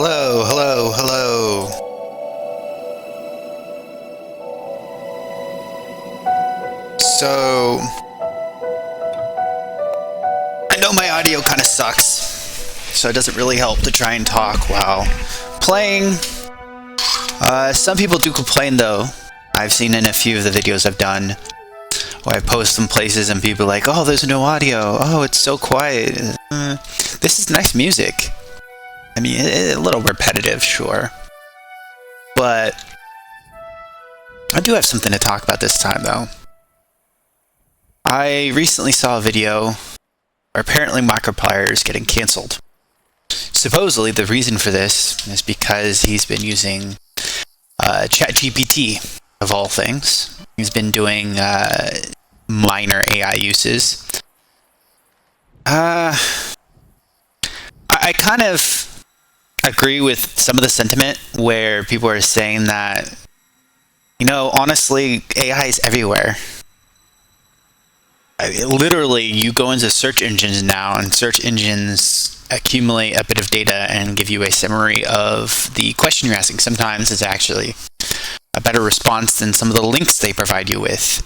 Hello, hello, hello. So, I know my audio kind of sucks, so it doesn't really help to try and talk while playing. Some people do complain though. I've seen in a few of the videos I've done where I post some places and people are like, oh, there's no audio. Oh, it's so quiet. This is nice music. I mean, a little repetitive, sure. But I do have something to talk about this time, though. I recently saw a video where apparently Markiplier is getting cancelled. Supposedly, the reason for this is because he's been using ChatGPT, of all things. He's been doing minor AI uses. I kind of agree with some of the sentiment where people are saying that, you know, honestly, AI is everywhere. Literally, you go into search engines now, and search engines accumulate a bit of data and give you a summary of the question you're asking. Sometimes it's actually a better response than some of the links they provide you with.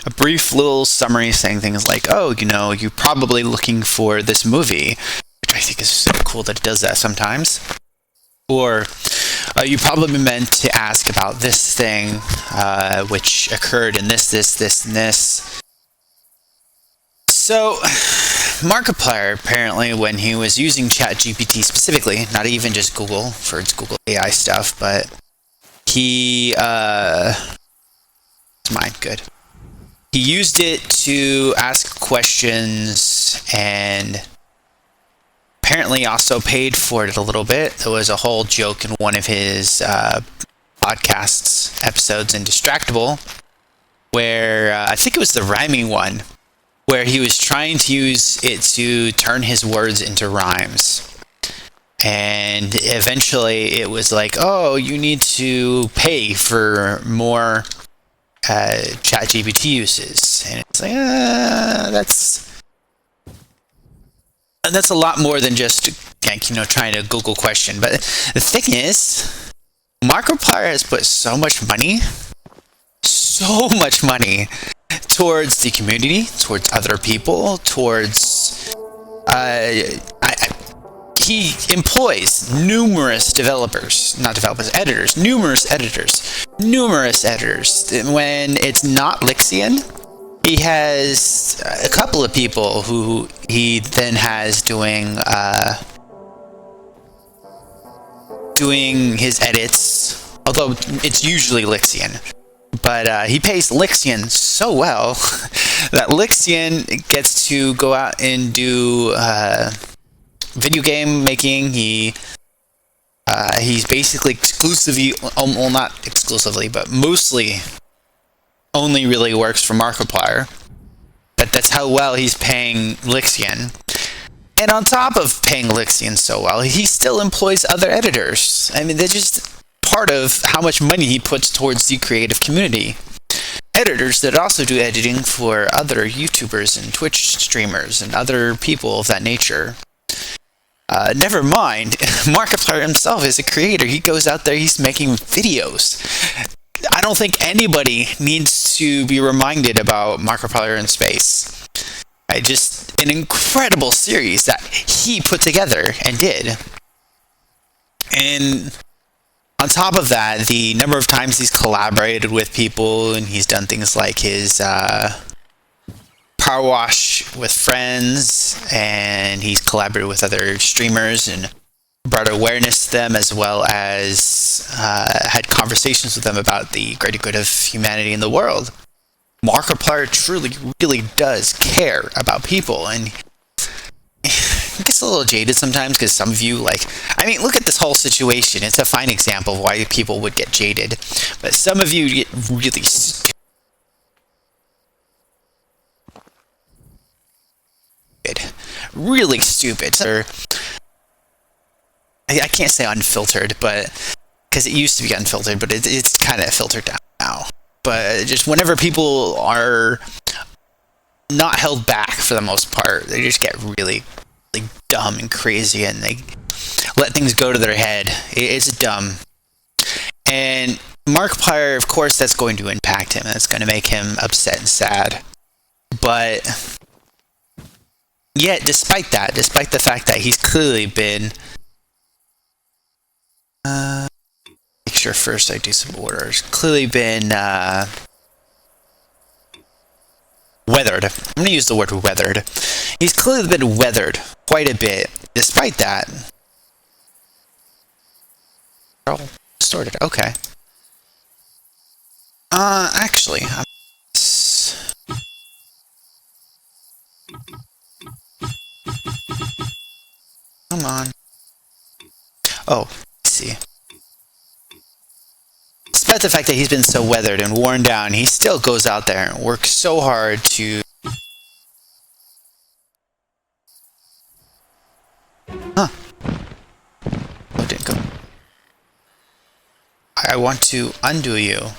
A brief little summary saying things like, oh, you know, you're probably looking for this movie, which I think is so cool that it does that sometimes. Or you probably meant to ask about this thing, which occurred in this, and this. So, Markiplier, apparently, when he was using ChatGPT specifically, not even just Google for its Google AI stuff, but he, it's mine, good. He used it to ask questions and apparently also paid for it a little bit. There was a whole joke in one of his podcasts episodes in Distractable where I think it was the rhyming one where he was trying to use it to turn his words into rhymes. And eventually it was like, oh, you need to pay for more ChatGPT uses. And it's like, that's a lot more than just, you know, trying to Google question. But the thing is, Markiplier has put so much money towards the community, towards other people, towards he employs numerous editors. When it's not Lixian, he has a couple of people who he then has doing his edits, although it's usually Lixian. But he pays Lixian so well that Lixian gets to go out and do video game making. He's basically exclusively, well, not exclusively, but mostly only really works for Markiplier. But that's how well he's paying Lixian. And on top of paying Lixian so well, he still employs other editors. I mean, they're just part of how much money he puts towards the creative community. Editors that also do editing for other YouTubers and Twitch streamers and other people of that nature. Never mind, Markiplier himself is a creator. He goes out there, he's making videos. I don't think anybody needs to be reminded about Markiplier in space. An incredible series that he put together and did. And on top of that, the number of times he's collaborated with people and he's done things like his Power Wash with friends, and he's collaborated with other streamers and brought awareness to them, as well as had conversations with them about the greater good of humanity in the world. Markiplier truly, really does care about people, and it gets a little jaded sometimes because some of you, look at this whole situation. It's a fine example of why people would get jaded, but some of you get really stupid. Really stupid. Or I can't say unfiltered, but because it used to be unfiltered, but it's kind of filtered down now. But just whenever people are not held back for the most part, they just get really, really dumb and crazy, and they let things go to their head. It's dumb. And Markiplier, of course, that's going to impact him. That's going to make him upset and sad. But yet, despite the fact that he's clearly been... make sure first I do some orders. Clearly been weathered. I'm going to use the word weathered. He's clearly been weathered quite a bit. Despite that... Oh, sorted. Okay. Actually... Come on. Oh, let's see. Despite the fact that he's been so weathered and worn down, he still goes out there and works so hard to... Huh. Oh, didn't go. I want to undo you.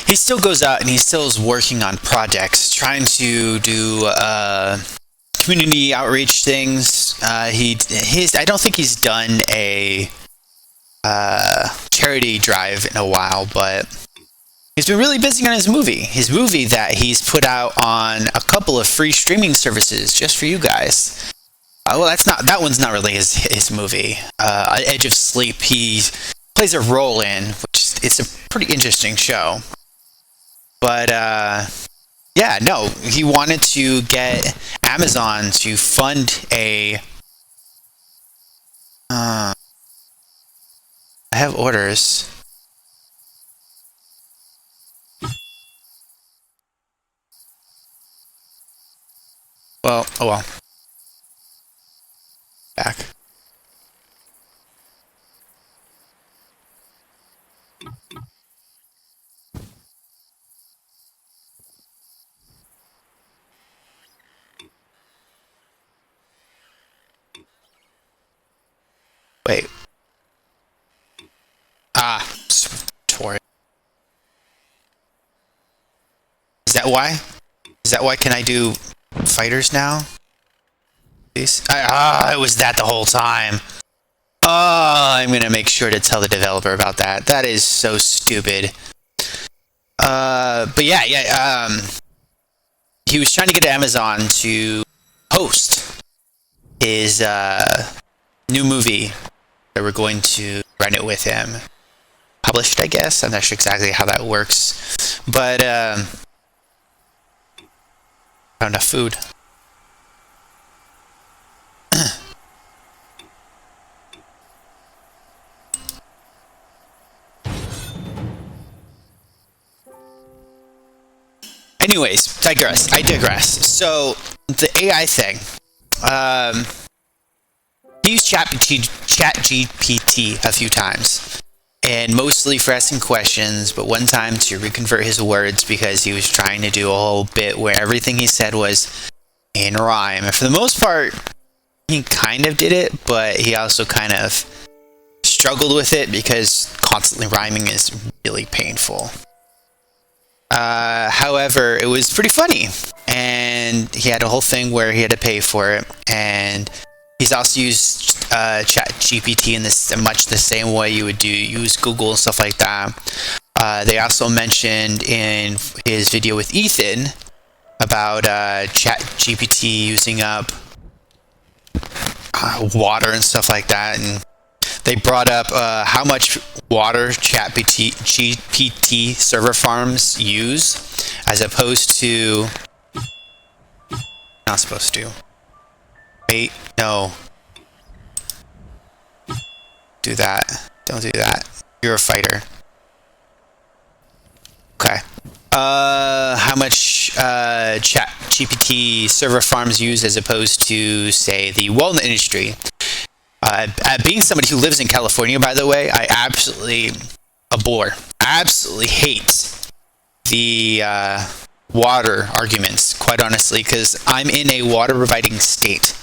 He still goes out and he still is working on projects, trying to do community outreach things. I don't think he's done a charity drive in a while, but he's been really busy on his movie. His movie that he's put out on a couple of free streaming services just for you guys. Well, that one's not really his movie. Edge of Sleep, he plays a role in, which it's a pretty interesting show. But, yeah, no, he wanted to get Amazon to fund a... I have orders. Well, oh well. Back. Wait. Tori. Is that why? Is that why can I do fighters now? Please? It was that the whole time. Oh, I'm gonna make sure to tell the developer about that. That is so stupid. But yeah, he was trying to get Amazon to host his new movie. That we're going to run it with him. Published, I guess. I'm not sure exactly how that works. But, not enough food. Anyways, I digress. So, the AI thing. He used ChatGPT a few times, and mostly for asking questions, but one time to reconvert his words because he was trying to do a whole bit where everything he said was in rhyme. And for the most part, he kind of did it, but he also kind of struggled with it because constantly rhyming is really painful. However, it was pretty funny, and he had a whole thing where he had to pay for it, and he's also used ChatGPT in much the same way you would use Google and stuff like that. They also mentioned in his video with Ethan about ChatGPT using up water and stuff like that, and they brought up how much water ChatGPT server farms use, as opposed to... Not supposed to. Wait, no. Do that. Don't do that. You're a fighter. Okay. How much ChatGPT server farms use as opposed to, say, the walnut industry. Being somebody who lives in California, by the way, I absolutely hate the water arguments, quite honestly, because I'm in a water providing state.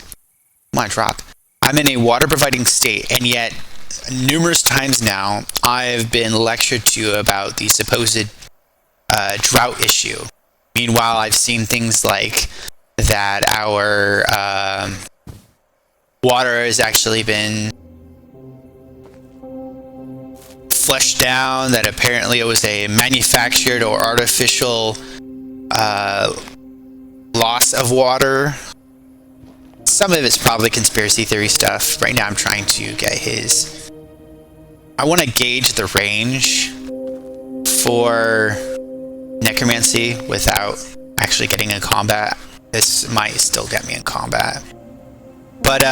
Come on, drop. I'm in a water providing state, and yet numerous times now, I've been lectured to about the supposed drought issue. Meanwhile, I've seen things like that our water has actually been flushed down, that apparently it was a manufactured or artificial loss of water. Some of it's probably conspiracy theory stuff. Right now I'm trying to get his... I want to gauge the range for necromancy without actually getting in combat. This might still get me in combat. But,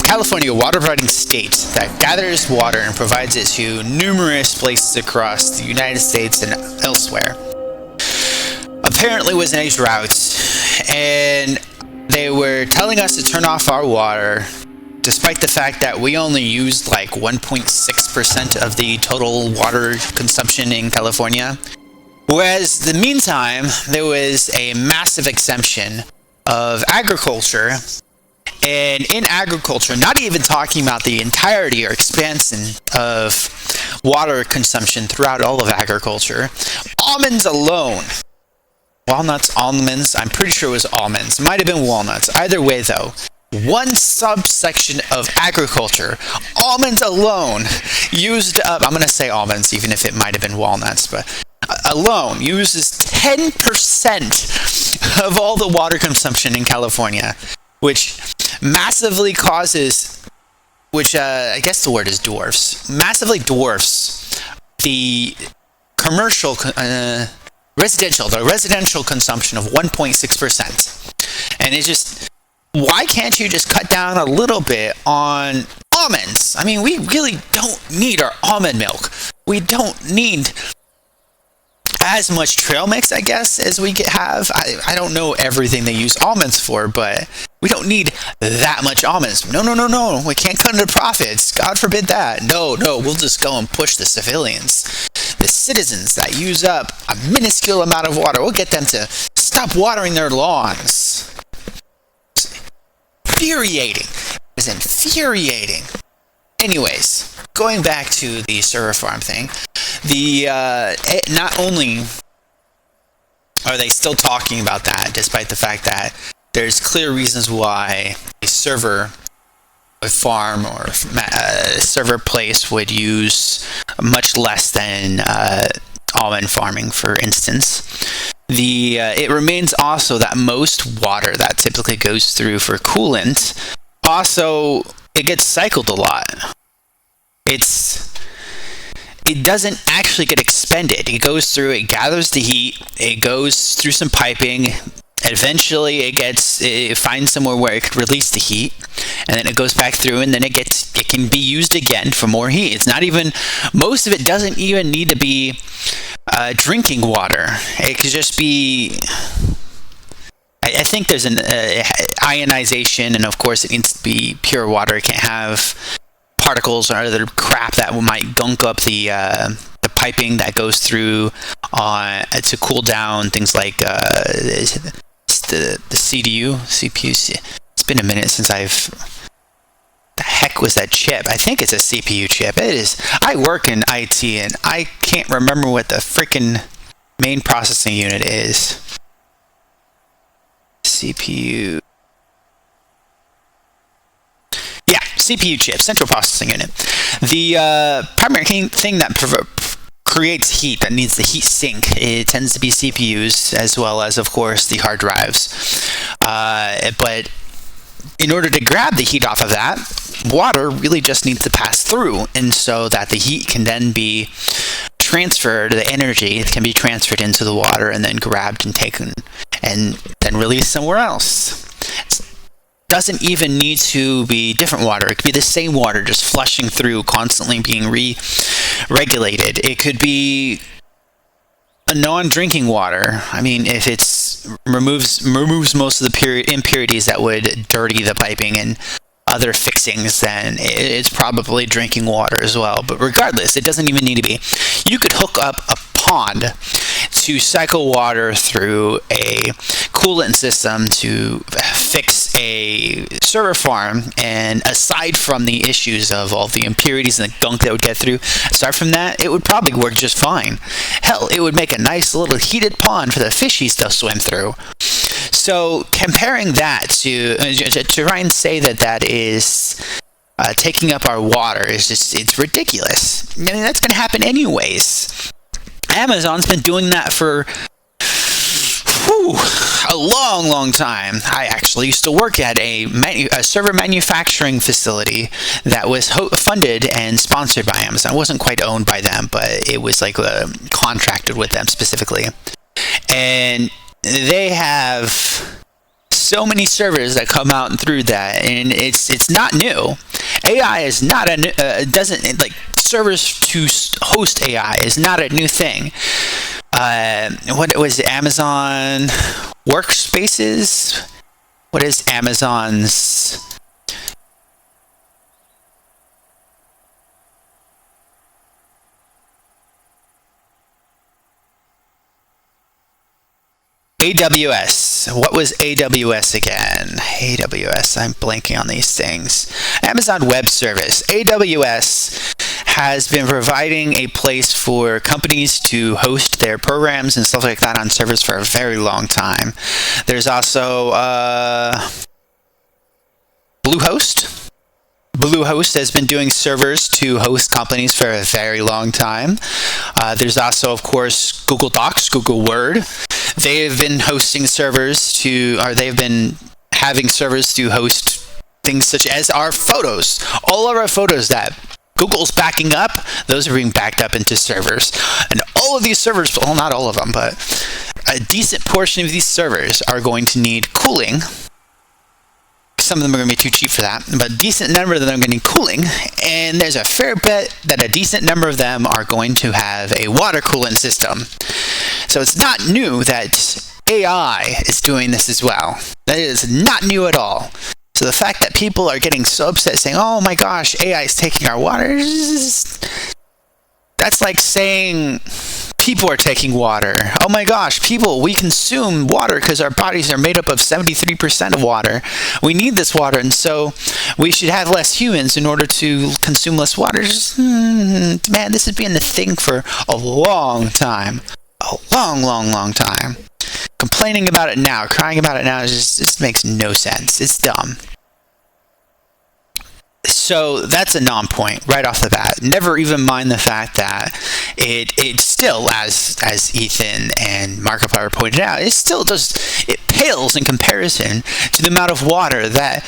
California, a water-providing state that gathers water and provides it to numerous places across the United States and elsewhere, apparently was in a drought, and they were telling us to turn off our water, despite the fact that we only used like 1.6% of the total water consumption in California. Whereas, in the meantime, there was a massive exemption of agriculture. And in agriculture, not even talking about the entirety or expansion of water consumption throughout all of agriculture, almonds alone, walnuts, almonds, I'm pretty sure it was almonds, might have been walnuts, either way though, one subsection of agriculture, almonds alone, used up, I'm going to say almonds even if it might have been walnuts, but alone uses 10% of all the water consumption in California, which massively causes, I guess the word is dwarfs, massively dwarfs the commercial, residential consumption of 1.6%. And it's just, why can't you just cut down a little bit on almonds? I mean, we really don't need our almond milk. We don't need as much trail mix, I guess, as we have. I don't know everything they use almonds for, but we don't need that much almonds. No. We can't cut into profits. God forbid that. No. We'll just go and push the civilians, the citizens that use up a minuscule amount of water. We'll get them to stop watering their lawns. Infuriating. It was infuriating. Anyways, going back to the server farm thing, not only are they still talking about that, despite the fact that there's clear reasons why a server farm or server place would use much less than almond farming, for instance. It remains also that most water that typically goes through for coolant, also it gets cycled a lot. It doesn't actually get expended. It goes through, it gathers the heat, it goes through some piping, eventually it finds somewhere where it could release the heat, and then it goes back through, and then it can be used again for more heat. It's not even, most of it doesn't even need to be drinking water. It could just be, I think there's an ionization, and of course it needs to be pure water. It can't have particles or other crap that might gunk up the piping that goes through to cool down things like the CPU. It's been a minute since the heck was that chip? I think it's a CPU chip. It is. I work in IT and I can't remember what the freaking main processing unit is. CPU. Yeah, CPU chip, central processing unit. The primary thing that creates heat, that needs the heat sink, it tends to be CPUs, as well as, of course, the hard drives. But in order to grab the heat off of that, water really just needs to pass through, and so that the heat can then be transferred, the energy can be transferred into the water and then grabbed and taken and then released somewhere else. Doesn't even need to be different water. It could be the same water just flushing through, constantly being regulated. It could be a non-drinking water. I mean, if it's removes most of the impurities that would dirty the piping and other fixings, then it's probably drinking water as well. But regardless, it doesn't even need to be. You could hook up a pond to cycle water through a coolant system to fix a server farm, and aside from the issues of all the impurities and the gunk that would get through, aside from that, it would probably work just fine. Hell, it would make a nice little heated pond for the fishies to swim through. So comparing that to try and say that is taking up our water is just, it's ridiculous. I mean, that's going to happen anyways. Amazon's been doing that for a long time. I actually used to work at a server manufacturing facility that was funded and sponsored by Amazon. It wasn't quite owned by them, but it was like contracted with them specifically. And they have so many servers that come out and through that, and it's not new. AI is not doesn't, like, servers to host AI is not a new thing. What was it, Amazon Workspaces? What is Amazon's? AWS. What was AWS again? AWS. I'm blanking on these things. Amazon Web Service. AWS has been providing a place for companies to host their programs and stuff like that on servers for a very long time. There's also Bluehost. Bluehost has been doing servers to host companies for a very long time. There's also, of course, Google Docs, Google Word. They've been hosting servers they've been having servers to host things such as our photos. All of our photos that Google's backing up, those are being backed up into servers. And all of these servers, well, not all of them, but a decent portion of these servers are going to need cooling. Some of them are going to be too cheap for that, but a decent number of them are going to need cooling, and there's a fair bet that a decent number of them are going to have a water coolant system. So it's not new that AI is doing this as well. That is not new at all. So the fact that people are getting so upset saying, oh my gosh, AI is taking our water, that's like saying people are taking water. Oh my gosh, we consume water because our bodies are made up of 73% of water. We need this water, and so we should have less humans in order to consume less water. Man, this has been the thing for a long time. A long time. Complaining about it now, crying about it now, just makes no sense. It's dumb. So that's a non-point right off the bat. Never even mind the fact that it still, as Ethan and Markiplier pointed out, it pales in comparison to the amount of water that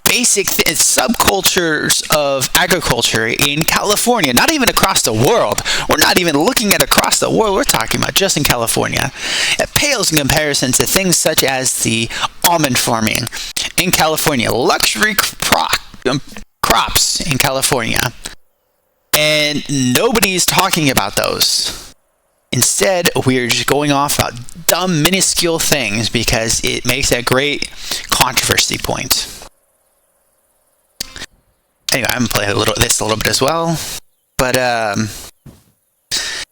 basic subcultures of agriculture in California, not even across the world. We're not even looking at across the world. We're talking about just in California. It pales in comparison to things such as the almond farming in California, luxury crops in California, and nobody's talking about those. Instead, we're just going off about dumb, minuscule things because it makes a great controversy point. Anyway, I'm gonna play this a little bit as well, but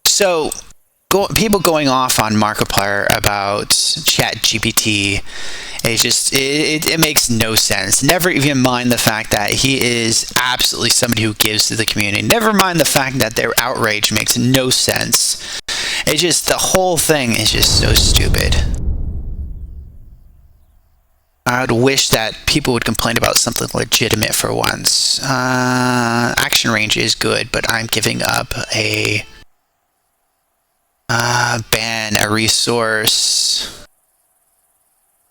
so people going off on Markiplier about ChatGPT, it makes no sense. Never even mind the fact that he is absolutely somebody who gives to the community. Never mind the fact that their outrage makes no sense. It's just, the whole thing is just so stupid. I would wish that people would complain about something legitimate for once. Action range is good, but I'm giving up a ban a resource.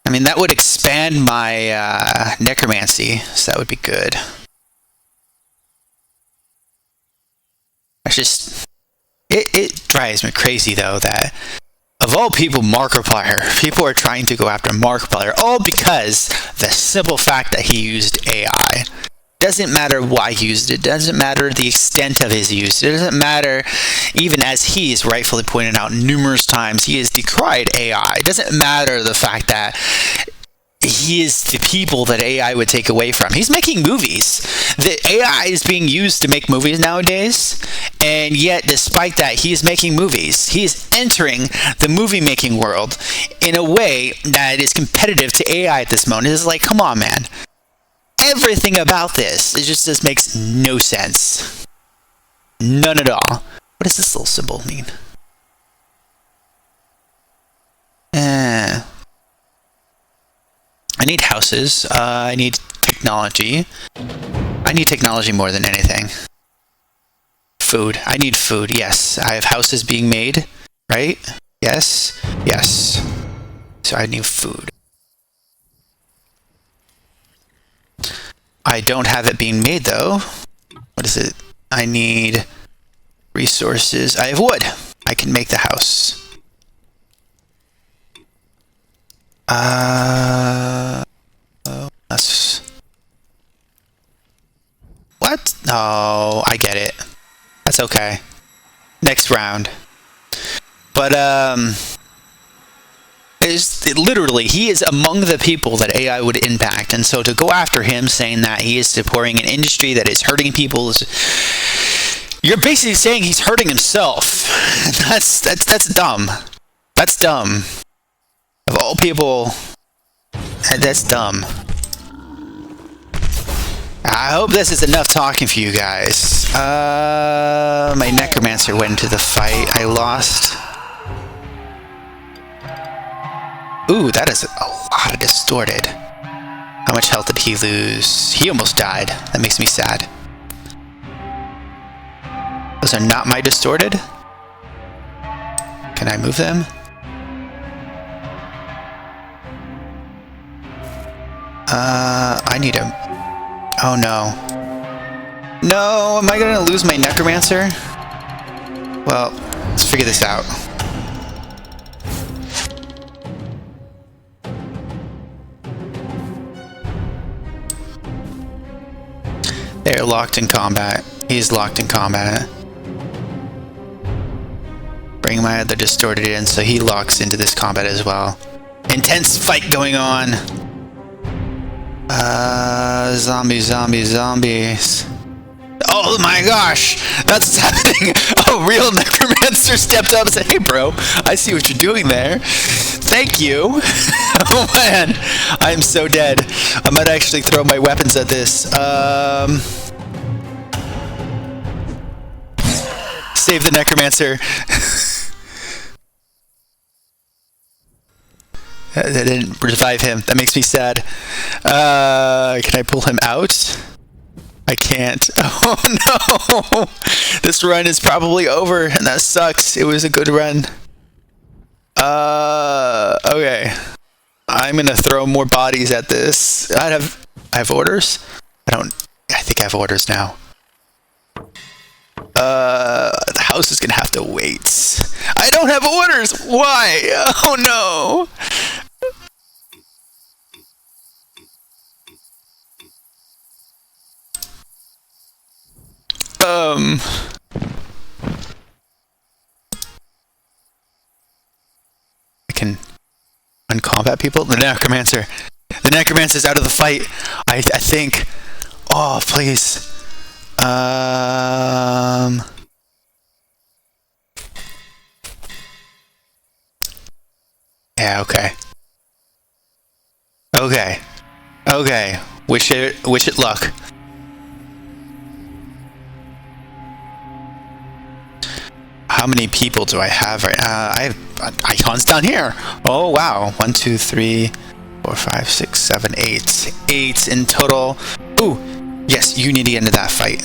I mean, that would expand my necromancy, so that would be good. It drives me crazy, though, that of all people, Markiplier, people are trying to go after Markiplier, all because the simple fact that he used AI. Doesn't matter why he used it, doesn't matter the extent of his use, it doesn't matter, even as he is rightfully pointed out numerous times, he has decried AI. It doesn't matter the fact that he is the people that AI would take away from. He's making movies. The AI is being used to make movies nowadays, and yet despite that, he is making movies. He is entering the movie making world in a way that is competitive to AI at this moment. It's like, come on, man. Everything about this, it just makes no sense. None at all. What does this little symbol mean? I need houses. I need technology. I need technology more than anything. Food. I need food. Yes. I have houses being made. Right? Yes. Yes. So I need food. I don't have it being made though. What is it? I need resources. I have wood. I can make the house. That's... What? Oh, I get it. That's okay. Next round. But, literally, he is among the people that AI would impact, and so to go after him saying that he is supporting an industry that is hurting people is... You're basically saying he's hurting himself. That's dumb. That's dumb. Of all people, that's dumb. I hope this is enough talking for you guys. My necromancer went into the fight. I lost. Ooh, that is a lot of distorted. How much health did he lose? He almost died. That makes me sad. Those are not my distorted. Can I move them? I need him. Oh no. No, am I gonna lose my necromancer? Well, let's figure this out. They're locked in combat. He's locked in combat. Bring my other distorted in so he locks into this combat as well. Intense fight going on. Zombies. Oh my gosh! That's what's happening! A real necromancer stepped up and said, "Hey bro, I see what you're doing there. Thank you." Oh man, I'm so dead. I might actually throw my weapons at this. Save the necromancer. That didn't revive him. That makes me sad. Can I pull him out? I can't. Oh no! This run is probably over, and that sucks. It was a good run. Okay. I'm gonna throw more bodies at this. I have orders? I think I have orders now. The house is gonna have to wait. I don't have orders! Why? Oh no! I can uncombat people? The necromancer. The necromancer's out of the fight. I think. Oh, please. Yeah, okay. Okay. Wish it luck. How many people do I have right now? I have icons down here. Oh wow. 1, 2, 3, 4, 5, 6, 7, 8. 8 in total. Ooh. Yes, you need to get into that fight.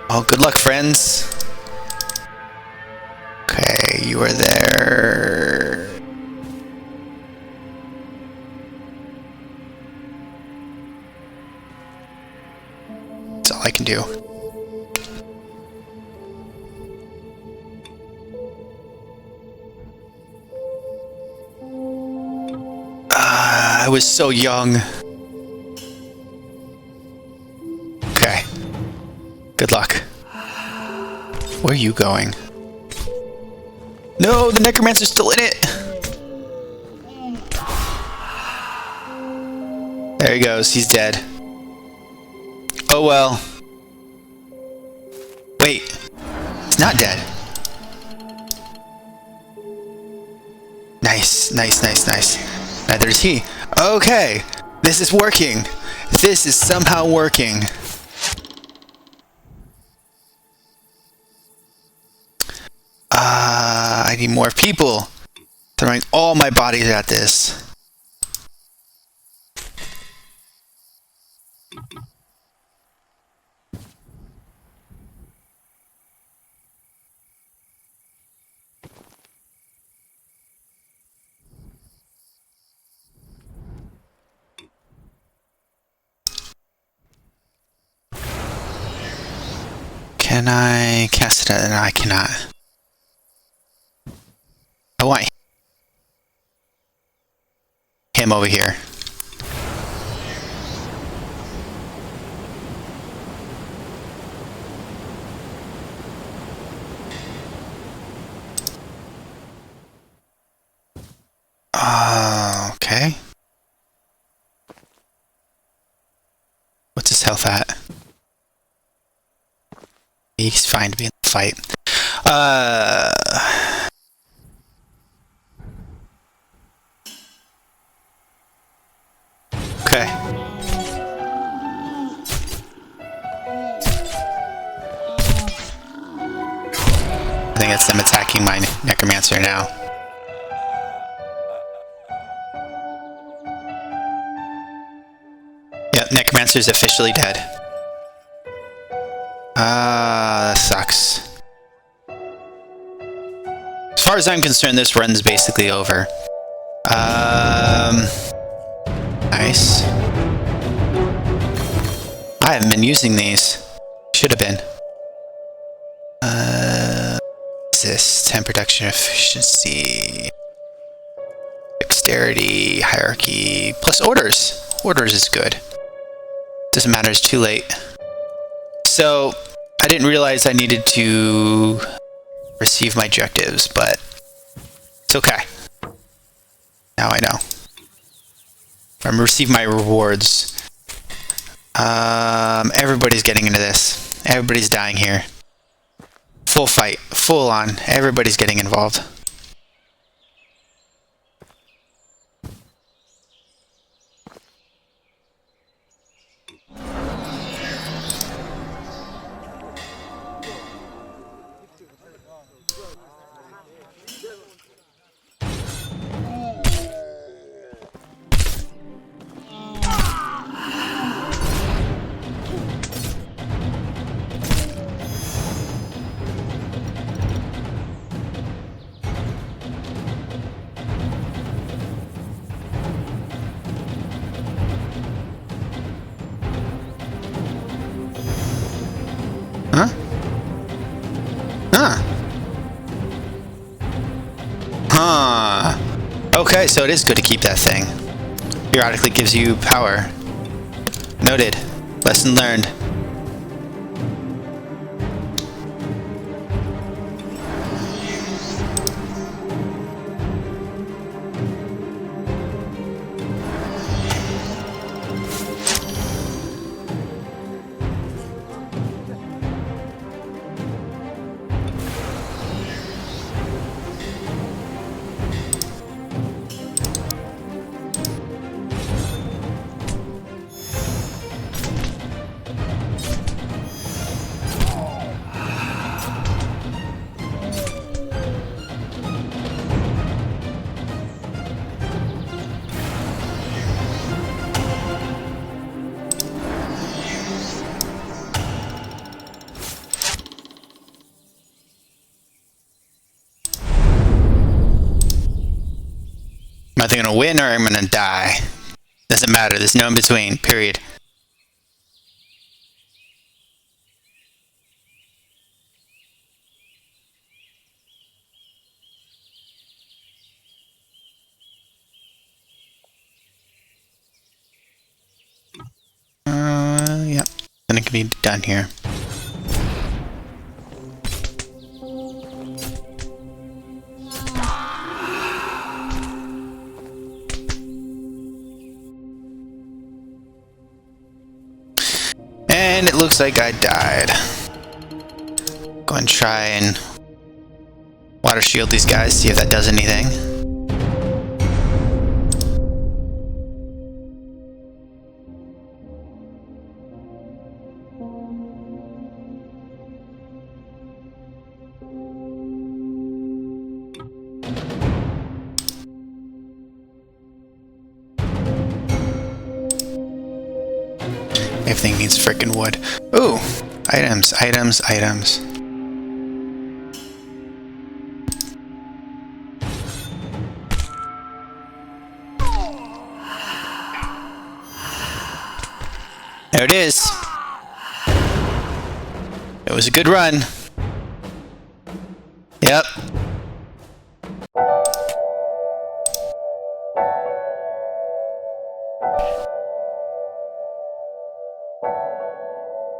Oh, good luck, friends. Okay, you are there. That's all I can do. I was so young. Okay. Good luck. Where are you going? No, the necromancer's still in it! There he goes, he's dead. Oh well. Wait, he's not dead. Nice, nice, nice, nice. Neither is he. Okay, this is working. This is somehow working. I need more people. Throwing all my bodies at this. Can I cast it? No, I cannot. I want him over here. Okay. What's his health at? He's fine to be in the fight. Okay. I think it's them attacking my necromancer now. Yep, necromancer's officially dead. That sucks. As far as I'm concerned, this run's basically over. Nice. I haven't been using these. Should have been. What's this? 10 production efficiency. Dexterity, hierarchy, plus orders. Orders is good. Doesn't matter, it's too late. So, I didn't realize I needed to receive my objectives, but it's okay. Now I know. I'm gonna receive my rewards. Everybody's getting into this. Everybody's dying here. Full fight, full on. Everybody's getting involved. Huh? Huh. Huh. Okay, so it is good to keep that thing. Periodically gives you power. Noted. Lesson learned. I'm either gonna win or I'm gonna die. Doesn't matter, there's no in between, period. Yep. Then it can be done here. looks like I died. Go and try and water shield these guys, see if that does anything. Everything needs frickin' wood. Ooh! Items, items, items. There it is. It was a good run. Yep.